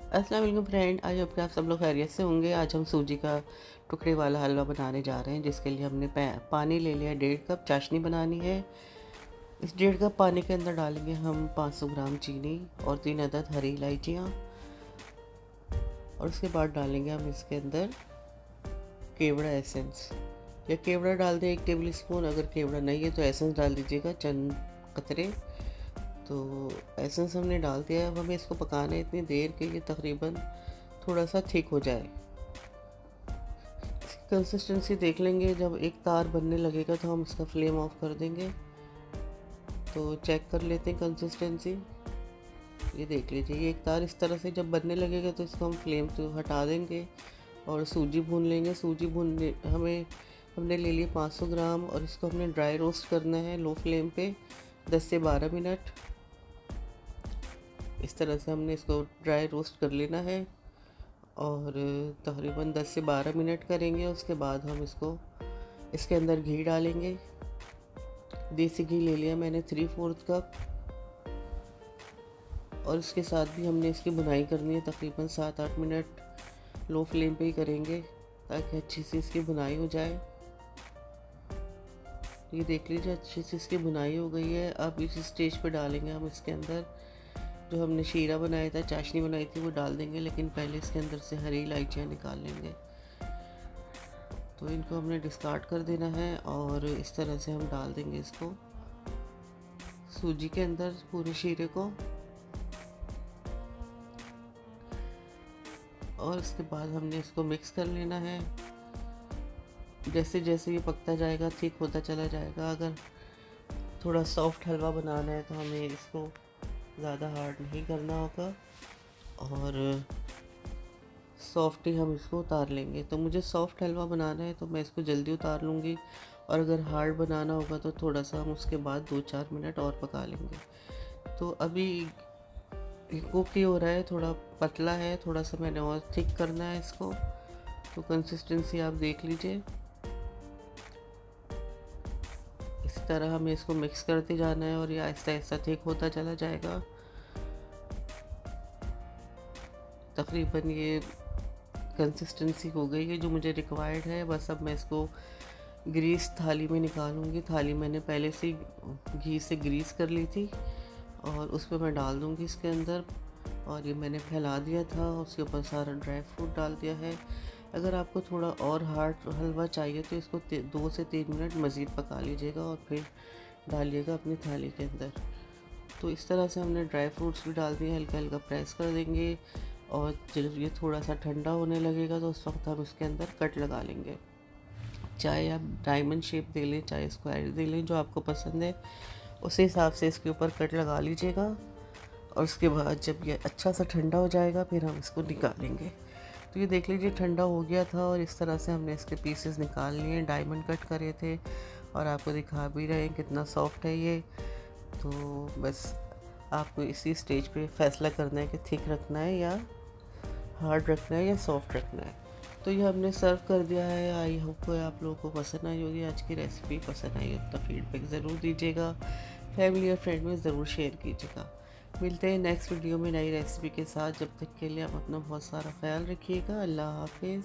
अस्सलाम वालेकुम friend, I hope कि आप सब लोग खैरियत से होंगे। आज हम सूजी का टुकड़े वाला हलवा बनाने जा रहे हैं, जिसके लिए हमने पानी ले लिया 1.5 कप। चाशनी बनानी है। इस 1.5 कप पानी के अंदर डालेंगे हम 500 ग्राम चीनी और 3 अदद हरी इलायचियाँ। और उसके बाद डालेंगे हम इसके अंदर केवड़ा एसेंस, या केवड़ा डाल दें 1 टेबल स्पून। अगर केवड़ा नहीं है तो एसेंस डाल दीजिएगा चंद कतरे। तो एसेंस हमने डाल दिया। अब हमें इसको पकाना है इतनी देर के ये तकरीबन थोड़ा सा थिक हो जाए। इसकी कंसिस्टेंसी देख लेंगे, जब एक तार बनने लगेगा तो हम इसका फ्लेम ऑफ कर देंगे। तो चेक कर लेते हैं कंसिस्टेंसी। ये देख लीजिए, ये एक तार इस तरह से जब बनने लगेगा तो इसको हम फ्लेम से हटा देंगे और सूजी भून लेंगे। सूजी भूनने हमने ले लिए 500 ग्राम और इसको हमने ड्राई रोस्ट करना है लो फ्लेम पे 10 से 12 मिनट। इस तरह से हमने इसको ड्राई रोस्ट कर लेना है और तकरीबन 10 से 12 मिनट करेंगे। उसके बाद हम इसके अंदर घी डालेंगे। देसी घी ले लिया मैंने 3/4 कप। और इसके साथ भी हमने इसकी भुनाई करनी है, तकरीबन 7-8 मिनट लो फ्लेम पे ही करेंगे ताकि अच्छी सी इसकी भुनाई हो जाए। ये देख लीजिए, अच्छी सी इसकी भुनाई हो गई है। अब इस स्टेज पे डालेंगे हम इसके अंदर जो हमने शीरा बनाया था, चाशनी बनाई थी, वो डाल देंगे। लेकिन पहले इसके अंदर से हरी इलायचियाँ निकाल लेंगे। तो इनको हमने डिस्कार्ड कर देना है और इस तरह से हम डाल देंगे इसको सूजी के अंदर, पूरे शीरे को। और इसके बाद हमने इसको मिक्स कर लेना है। जैसे जैसे ये पकता जाएगा, थिक होता चला जाएगा। अगर थोड़ा सॉफ्ट हलवा बनाना है तो हमें इसको ज़्यादा हार्ड नहीं करना होगा और सॉफ्ट ही हम इसको उतार लेंगे। तो मुझे सॉफ्ट हलवा बनाना है तो मैं इसको जल्दी उतार लूँगी, और अगर हार्ड बनाना होगा तो थोड़ा सा हम उसके बाद 2-4 मिनट और पका लेंगे। तो अभी कुक ही हो रहा है, थोड़ा पतला है, थोड़ा सा मैंने और थिक करना है इसको। तो कंसिस्टेंसी आप देख लीजिए, इस तरह हमें इसको मिक्स करते जाना है और ये आहिस्ता आहिस्ता थिक होता चला जाएगा। तकरीबन ये कंसिस्टेंसी हो गई है जो मुझे रिक्वायर्ड है। बस अब मैं इसको ग्रीस थाली में निकालूंगी। थाली मैंने पहले से घी से ग्रीस कर ली थी और उस पर मैं डाल दूंगी इसके अंदर। और ये मैंने फैला दिया था, उसके ऊपर सारा ड्राई फ्रूट डाल दिया है। अगर आपको थोड़ा और हार्ड हलवा चाहिए तो इसको 2 से 3 मिनट मज़ीद पका लीजिएगा और फिर डालिएगा अपनी थाली के अंदर। तो इस तरह से हमने ड्राई फ्रूट्स भी डाल दिए, हल्का हल्का प्रेस कर देंगे। और जब ये थोड़ा सा ठंडा होने लगेगा तो उस वक्त हम इसके अंदर कट लगा लेंगे। चाहे आप डायमंड शेप दे लें, चाहे स्क्वायर दे लें, जो आपको पसंद है उस हिसाब से इसके ऊपर कट लगा लीजिएगा। और उसके बाद जब ये अच्छा सा ठंडा हो जाएगा फिर हम इसको निकालेंगे। तो ये देख लीजिए, ठंडा हो गया था और इस तरह से हमने इसके पीसेस निकाल लिए। डायमंड कट करे थे और आपको दिखा भी रहे हैं कितना सॉफ्ट है ये। तो बस आपको इसी स्टेज पे फैसला करना है कि थिक रखना है या हार्ड रखना है या सॉफ्ट रखना है। तो ये हमने सर्व कर दिया है। आई होप आप लोगों को पसंद आई होगी आज की रेसिपी। पसंद आई हो तो फीडबैक ज़रूर दीजिएगा, फैमिली और फ्रेंड में ज़रूर शेयर कीजिएगा। मिलते हैं नेक्स्ट वीडियो में नई रेसिपी के साथ। जब तक के लिए आप अपना बहुत सारा ख्याल रखिएगा। अल्लाह हाफिज़।